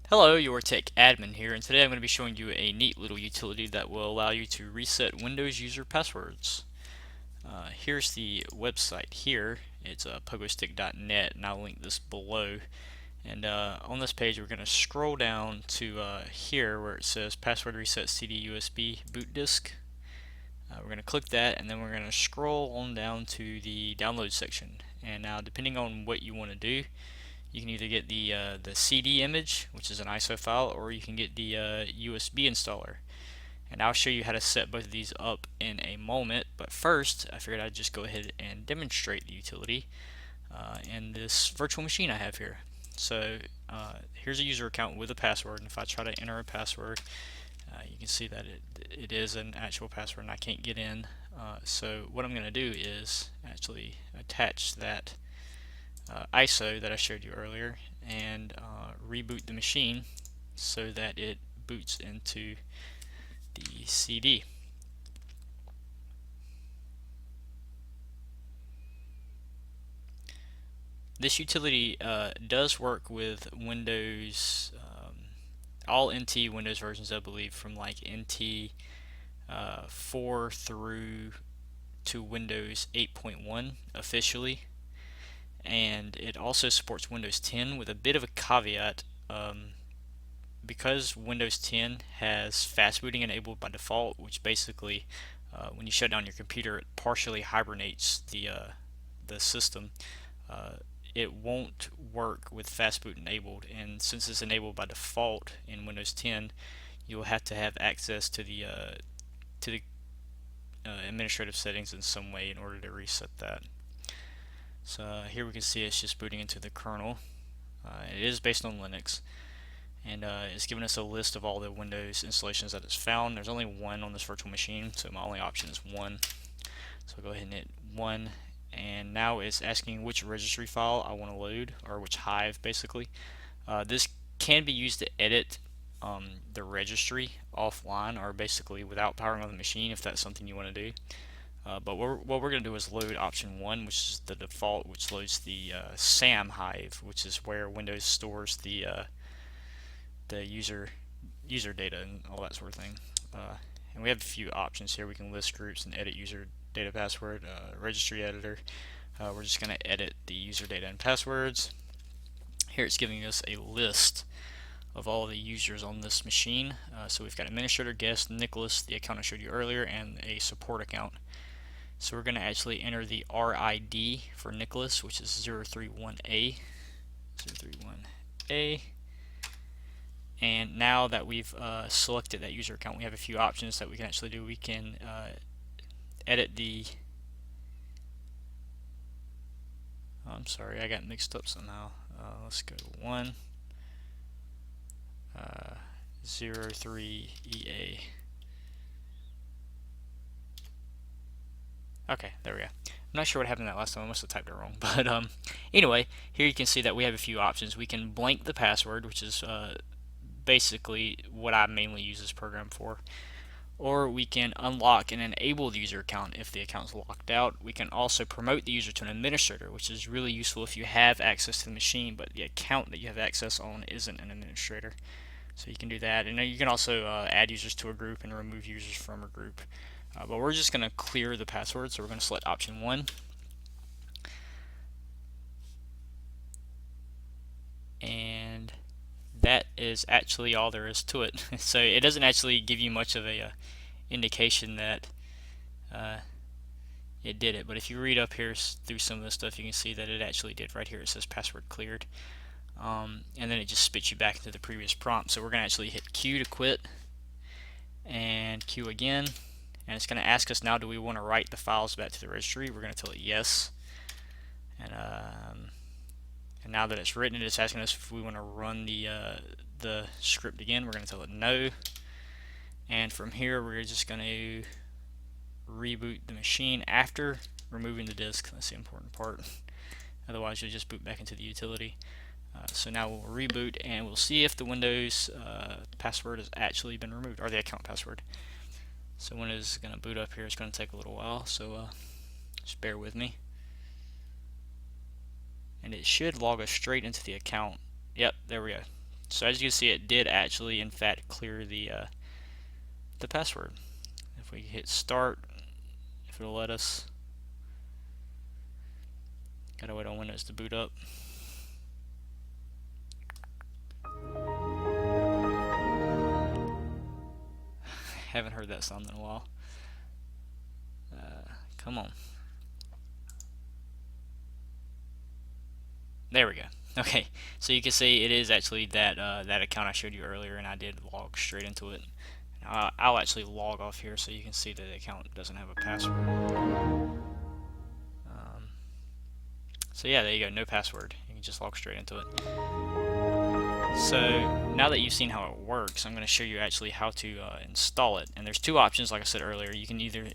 Hello, your Tech Admin here, and today I'm going to be showing you a neat little utility that will allow you to reset Windows user passwords. Here's the website here. It's pogostick.net, and I'll link this below. And on this page, we're going to scroll down to here where it says Password Reset CD USB Boot Disk. We're going to click that, and then we're going to scroll on down to the download section. And now, depending on what you want to do, you can either get the CD image, which is an ISO file, or you can get the USB installer. And I'll show you how to set both of these up in a moment. But first, I figured I'd just go ahead and demonstrate the utility in this virtual machine I have here. So here's a user account with a password, and if I try to enter a password, you can see that it is an actual password and I can't get in. So what I'm going to do is actually attach that ISO that I showed you earlier and reboot the machine so that it boots into the CD. This utility does work with Windows, all NT Windows versions, I believe, from like NT 4 through to Windows 8.1 officially. And it also supports Windows 10 with a bit of a caveat. Because Windows 10 has fast booting enabled by default, which basically, when you shut down your computer, it partially hibernates the system. Uh, it won't work with fast boot enabled, and since it's enabled by default in Windows 10, you'll have to have access to the administrative settings in some way in order to reset that. So here we can see it's just booting into the kernel. It is based on Linux, and it's given us a list of all the Windows installations that it's found. There's only one on this virtual machine, so my only option is one. So I'll go ahead and hit one, and now it's asking which registry file I want to load, or which hive basically. This can be used to edit the registry offline, or basically without powering on the machine if that's something you want to do. But what we're going to do is load option 1, which is the default, which loads the SAM hive, which is where Windows stores the user data and all that sort of thing. And we have a few options here. We can list groups and edit user data password, registry editor. We're just going to edit the user data and passwords. Here it's giving us a list of all the users on this machine. So we've got administrator, guest, Nicholas, the account I showed you earlier, and a support account. So we're going to actually enter the RID for Nicholas, which is 031A. 031A. And now that we've selected that user account, we have a few options that we can actually do. We can edit the I'm sorry, I got mixed up somehow. Let's go to 1 03EA. Okay, there we go. I'm not sure what happened that last time. I must have typed it wrong. But anyway, here you can see that we have a few options. We can blank the password, which is basically what I mainly use this program for. Or we can unlock and enable the user account if the account is locked out. We can also promote the user to an administrator, which is really useful if you have access to the machine, but the account that you have access on isn't an administrator. So you can do that. And you can also add users to a group and remove users from a group. But we're just going to clear the password, so we're going to select option 1. And that is actually all there is to it. So it doesn't actually give you much of a indication that it did it, but if you read up here through some of this stuff, you can see that it actually did. Right here it says password cleared, and then it just spits you back into the previous prompt. So we're going to actually hit Q to quit and Q again, and it's going to ask us now, do we want to write the files back to the registry? We're going to tell it yes, and now that it's written, it's asking us if we want to run the script again. We're going to tell it no, and from here we're just going to reboot the machine after removing the disk. That's the important part. Otherwise you'll just boot back into the utility. So now we'll reboot and we'll see if the Windows password has actually been removed, or the account password. So Windows is going to boot up here. It's going to take a little while, so just bear with me. And it should log us straight into the account. Yep, there we go. So as you can see, it did actually in fact clear the password. If we hit start, if it'll let us. Gotta wait on Windows to boot up. Haven't heard that sound in a while. Come on. There we go. Okay, so you can see it is actually that account I showed you earlier, and I did log straight into it. I'll actually log off here so you can see that the account doesn't have a password. So yeah, there you go, no password. You can just log straight into it. So now that you've seen how it works, I'm going to show you actually how to install it. And there's two options, like I said earlier. You can either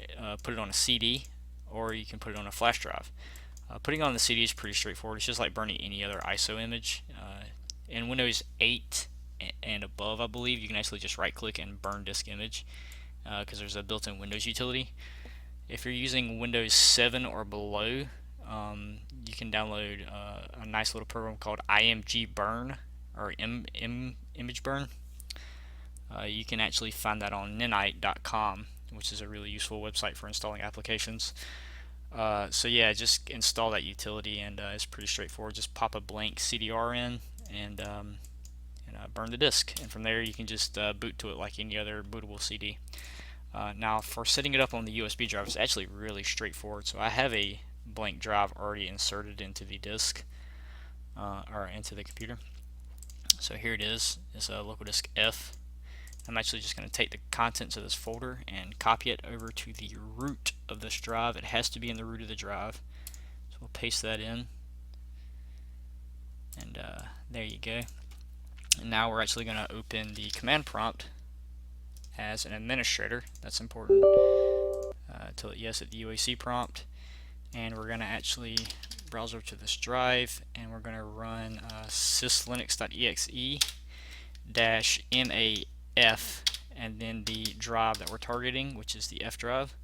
put it on a CD or you can put it on a flash drive. Putting it on the CD is pretty straightforward. It's just like burning any other ISO image. In Windows 8 and above, I believe, you can actually just right click and burn disk image because there's a built-in Windows utility. If you're using Windows 7 or below, you can download a nice little program called IMG Burn or Image Burn. You can actually find that on Nanite.com, which is a really useful website for installing applications. So yeah, just install that utility, and it's pretty straightforward. Just pop a blank CDR in and burn the disk, and from there you can just boot to it like any other bootable CD. Now for setting it up on the USB drive, it's actually really straightforward. So I have a blank drive already inserted into the disk or into the computer. So here it is. It's a local disk F. I'm actually just going to take the contents of this folder and copy it over to the root of this drive. It has to be in the root of the drive. So we'll paste that in. And there you go. And now we're actually going to open the command prompt as an administrator. That's important. Tell it yes at the UAC prompt. And we're going to actually browse over to this drive, and we're going to run syslinux.exe -maf and then the drive that we're targeting, which is the F drive.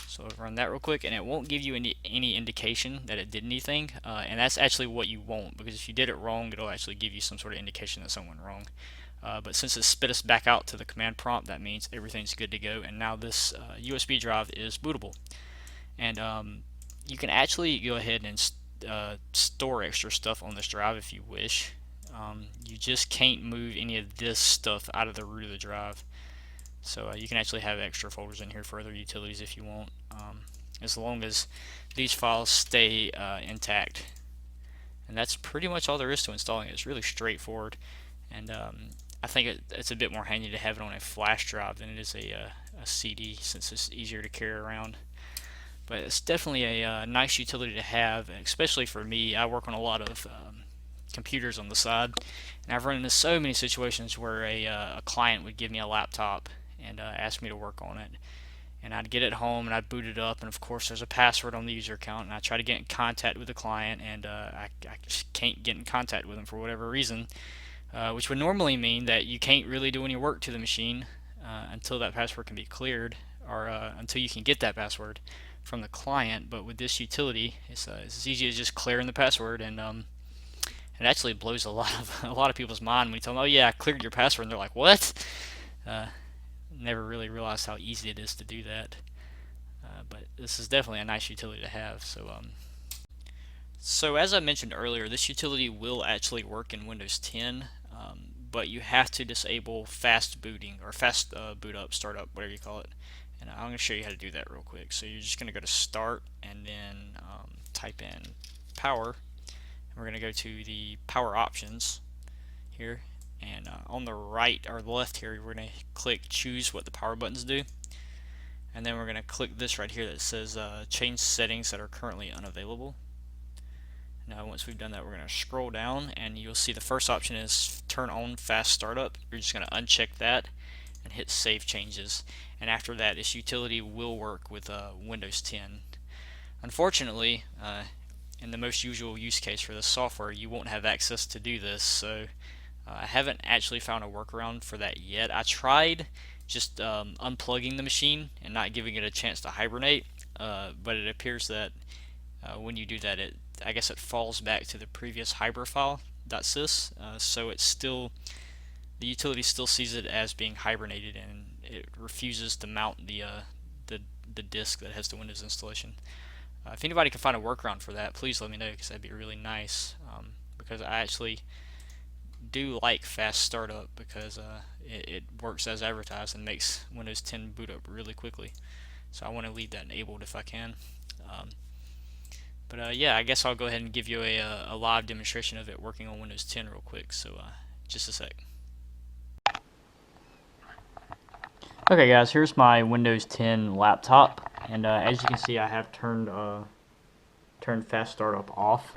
So I'll run that real quick, and it won't give you any indication that it did anything, and that's actually what you want, because if you did it wrong, it'll actually give you some sort of indication that something went wrong. But since it spit us back out to the command prompt, that means everything's good to go, and now this USB drive is bootable. And you can actually go ahead and store extra stuff on this drive if you wish. You just can't move any of this stuff out of the root of the drive. So you can actually have extra folders in here for other utilities if you want, as long as these files stay intact. And that's pretty much all there is to installing it. It's really straightforward, and I think it's a bit more handy to have it on a flash drive than it is a CD, since it's easier to carry around. But it's definitely a nice utility to have, especially for me. I work on a lot of computers on the side, and I've run into so many situations where a client would give me a laptop and ask me to work on it, and I'd get it home and I'd boot it up, and of course there's a password on the user account, and I try to get in contact with the client, and I just can't get in contact with them for whatever reason, which would normally mean that you can't really do any work to the machine until that password can be cleared, or until you can get that password from the client. But with this utility, it's as easy as just clearing the password, and it actually blows a lot of people's mind when you tell them, "Oh yeah, I cleared your password," and they're like, "What?" Never really realized how easy it is to do that. But this is definitely a nice utility to have. So as I mentioned earlier, this utility will actually work in Windows 10, but you have to disable fast booting, or fast boot up, startup, whatever you call it. And I'm going to show you how to do that real quick. So you're just going to go to Start, and then type in Power. And we're going to go to the Power Options here, and on the right or the left here, we're going to click Choose what the power buttons do, and then we're going to click this right here that says Change settings that are currently unavailable. Now once we've done that, we're going to scroll down, and you'll see the first option is Turn on Fast Startup. You're just going to uncheck that and hit Save Changes, and after that this utility will work with Windows 10. Unfortunately, in the most usual use case for this software, you won't have access to do this, so I haven't actually found a workaround for that yet. I tried just unplugging the machine and not giving it a chance to hibernate, but it appears that when you do that, I guess it falls back to the previous Hibber file .sys, so it's still, the utility still sees it as being hibernated, and it refuses to mount the disk that has the Windows installation. If anybody can find a workaround for that, please let me know, because that'd be really nice. Because I actually do like fast startup, because it works as advertised and makes Windows 10 boot up really quickly. So I want to leave that enabled if I can. But yeah, I guess I'll go ahead and give you a live demonstration of it working on Windows 10 real quick. So just a sec. Okay guys, here's my Windows 10 laptop, and as you can see, I have turned fast startup off.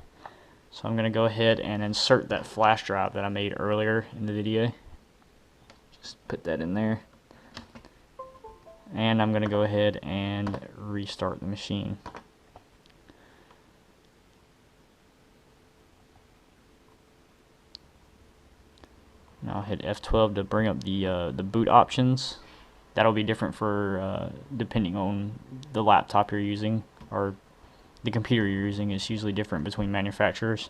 So I'm going to go ahead and insert that flash drive that I made earlier in the video. Just put that in there. And I'm going to go ahead and restart the machine. And I'll hit F12 to bring up the boot options. That'll be different for depending on the laptop you're using, or the computer you're using. Is usually different between manufacturers.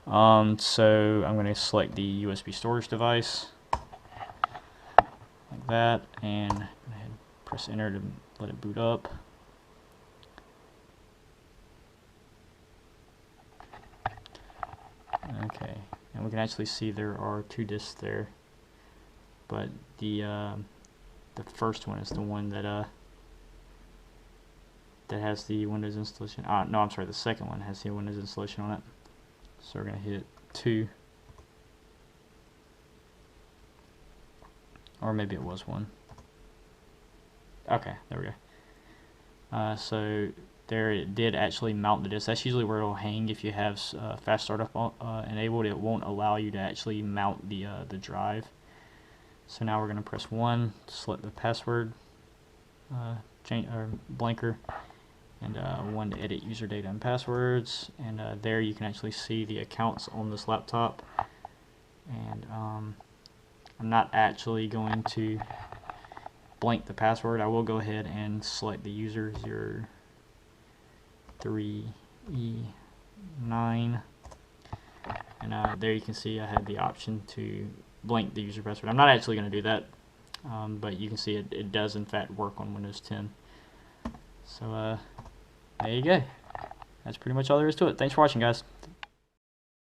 So I'm going to select the USB storage device like that, and go ahead and press enter to let it boot up. Okay, and we can actually see there are 2 disks there, but the first one is the one that has the Windows installation. No, I'm sorry, the second one has the Windows installation on it. So we're going to hit 2, or maybe it was 1. Okay, there we go. So there, it did actually mount the disk. That's usually where it'll hang if you have fast startup enabled. It won't allow you to actually mount the drive. So now we're going to press 1 to select the password blanker, and 1 to edit user data and passwords. And there you can actually see the accounts on this laptop. And I'm not actually going to blank the password. I will go ahead and select the user 03E9, and there you can see I had the option to blank the user password. I'm not actually going to do that, but you can see it does in fact work on Windows 10. So there you go. That's pretty much all there is to it. Thanks for watching, guys.